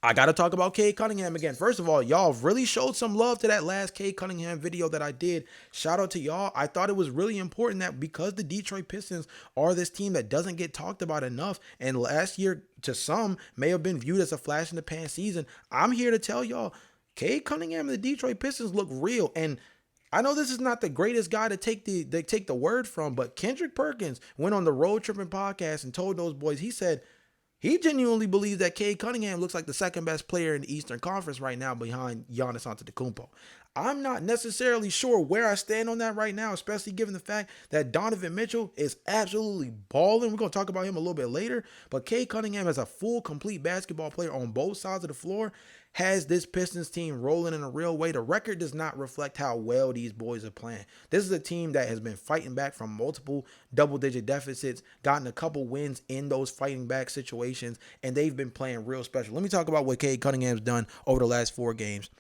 I got to talk about Cade Cunningham again. First of all, y'all really showed some love to that last Cade Cunningham video that I did. Shout out to y'all. I thought it was really important that because the Detroit Pistons are this team that doesn't get talked about enough, and last year to some may have been viewed as a flash in the pan season, I'm here to tell y'all, Cade Cunningham and the Detroit Pistons look real. And I know this is not the greatest guy to take the word from, but Kendrick Perkins went on the Road Tripping podcast and told those boys, he said, he genuinely believes that Cade Cunningham looks like the second best player in the Eastern Conference right now behind Giannis Antetokounmpo. I'm not necessarily sure where I stand on that right now, especially given the fact that Donovan Mitchell is absolutely balling. We're going to talk about him a little bit later, but Cade Cunningham as a full, complete basketball player on both sides of the floor has this Pistons team rolling in a real way. The record does not reflect how well these boys are playing. This is a team that has been fighting back from multiple double-digit deficits, gotten a couple wins in those fighting back situations, and they've been playing real special. Let me talk about what Cade Cunningham's done over the last 4 games.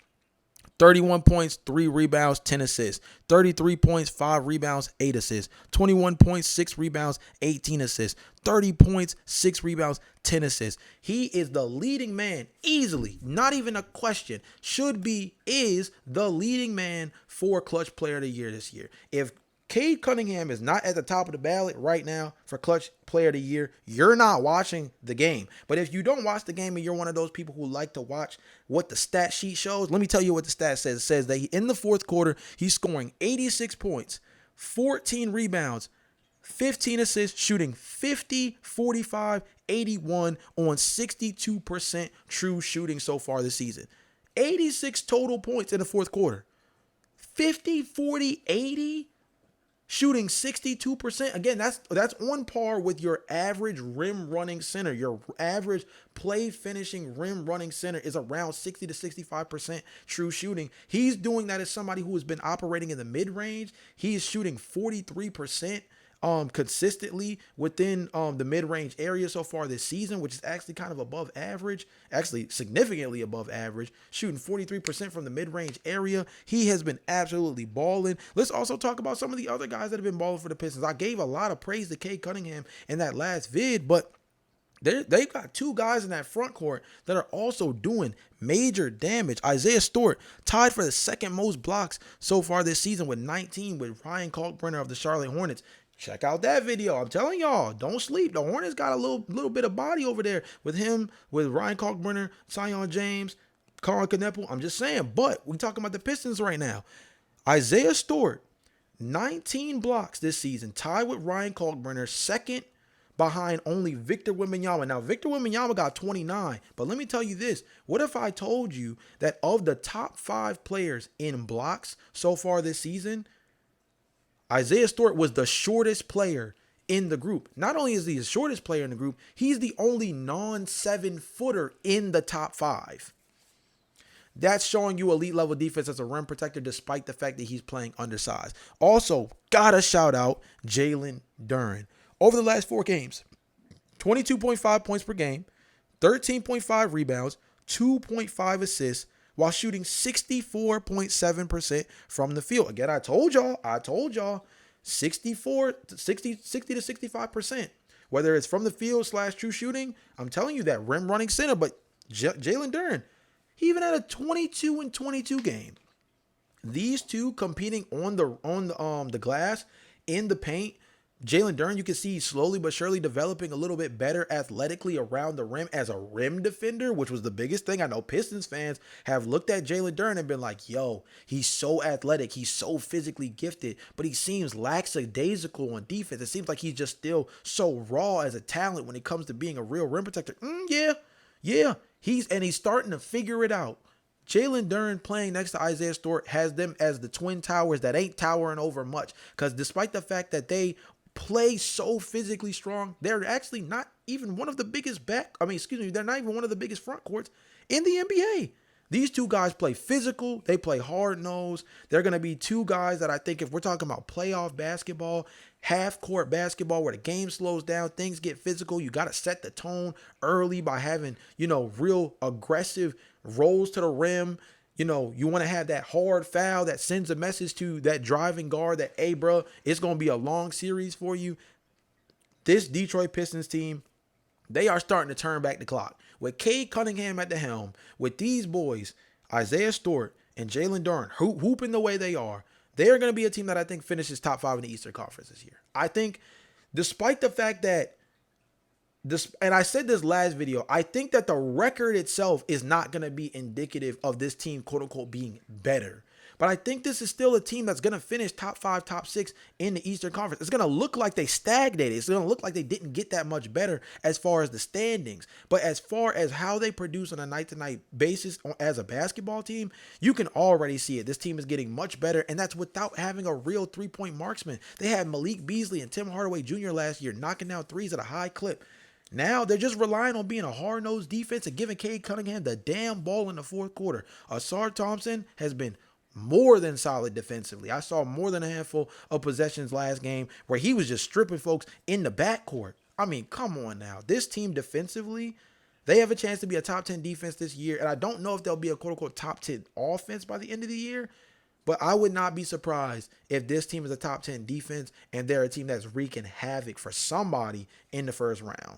31 points, 3 rebounds, 10 assists. 33 points, 5 rebounds, 8 assists. 21 points, 6 rebounds, 18 assists. 30 points, 6 rebounds, 10 assists. He is the leading man, easily, not even a question. Is the leading man for Clutch Player of the Year this year. If Cade Cunningham is not at the top of the ballot right now for Clutch Player of the Year, you're not watching the game. But if you don't watch the game and you're one of those people who like to watch what the stat sheet shows, let me tell you what the stat says. It says that in the fourth quarter, he's scoring 86 points, 14 rebounds, 15 assists, shooting 50, 45, 81 on 62% true shooting so far this season. 86 total points in the fourth quarter. 50, 40, 80. Shooting 62%. Again, that's on par with your average rim running center. Your average play finishing rim running center is around 60 to 65% true shooting. He's doing that as somebody who has been operating in the mid-range. He is shooting 43% consistently within the mid-range area so far this season, which is actually kind of above average, actually significantly above average, shooting 43% from the mid-range area. He has been absolutely balling. Let's also talk about some of the other guys that have been balling for the Pistons. I gave a lot of praise to Cade Cunningham in that last vid, but they've got 2 guys in that front court that are also doing major damage. Isaiah Stewart tied for the second most blocks so far this season with 19 with Ryan Kalkbrenner of the Charlotte Hornets. Check out that video. I'm telling y'all, don't sleep. The Hornets got a little bit of body over there with him, with Ryan Kalkbrenner, Zion James, Colin Kneppel. I'm just saying, but we talking about the Pistons right now. Isaiah Stewart, 19 blocks this season, tied with Ryan Kalkbrenner, second behind only Victor Wembanyama. Now, Victor Wembanyama got 29, but let me tell you this. What if I told you that of the top 5 players in blocks so far this season, Isaiah Stewart was the shortest player in the group. Not only is he the shortest player in the group, he's the only non-7-footer in the top 5. That's showing you elite level defense as a rim protector despite the fact that he's playing undersized. Also, gotta shout out Jalen Duren. Over the last 4 games, 22.5 points per game, 13.5 rebounds, 2.5 assists, while shooting 64.7% from the field. Again, I told y'all, 60 to 65%. Whether it's from the field / true shooting, I'm telling you that rim running center, but Jalen Duren, he even had a 22-22 game. These two competing on the glass in the paint. Jalen Duren, you can see slowly but surely developing a little bit better athletically around the rim as a rim defender, which was the biggest thing. I know Pistons fans have looked at Jalen Duren and been like, yo, he's so athletic. He's so physically gifted, but he seems lackadaisical on defense. It seems like he's just still so raw as a talent when it comes to being a real rim protector. Yeah. He's starting to figure it out. Jalen Duren playing next to Isaiah Stewart has them as the twin towers that ain't towering over much. Because despite the fact that they play so physically strong, they're actually not even one of the biggest they're not even one of the biggest front courts in the NBA. These 2 guys play physical. They play hard-nosed. They're going to be 2 guys that I think if we're talking about playoff basketball, half-court basketball where the game slows down, things get physical, you got to set the tone early by having, real aggressive rolls to the rim. You want to have that hard foul that sends a message to that driving guard that, hey, bro, it's going to be a long series for you. This Detroit Pistons team, They are starting to turn back the clock. With Cade Cunningham at the helm, with these boys, Isaiah Stewart and Jalen Duren hooping the way they are, they're going to be a team that I think finishes top 5 in the Eastern Conference this year. I think, despite the fact that this, and I said this last video, I think that the record itself is not going to be indicative of this team, quote unquote, being better. But I think this is still a team that's going to finish top 5, top 6 in the Eastern Conference. It's going to look like they stagnated. It's going to look like they didn't get that much better as far as the standings. But as far as how they produce on a night-to-night basis as a basketball team, you can already see it. This team is getting much better, and that's without having a real three-point marksman. They had Malik Beasley and Tim Hardaway Jr. last year knocking down threes at a high clip. Now they're just relying on being a hard-nosed defense and giving Cade Cunningham the damn ball in the fourth quarter. Asar Thompson has been more than solid defensively. I saw more than a handful of possessions last game where he was just stripping folks in the backcourt. I mean, come on now. This team defensively, they have a chance to be a top 10 defense this year, and I don't know if they'll be a quote-unquote top 10 offense by the end of the year, but I would not be surprised if this team is a top 10 defense and they're a team that's wreaking havoc for somebody in the first round.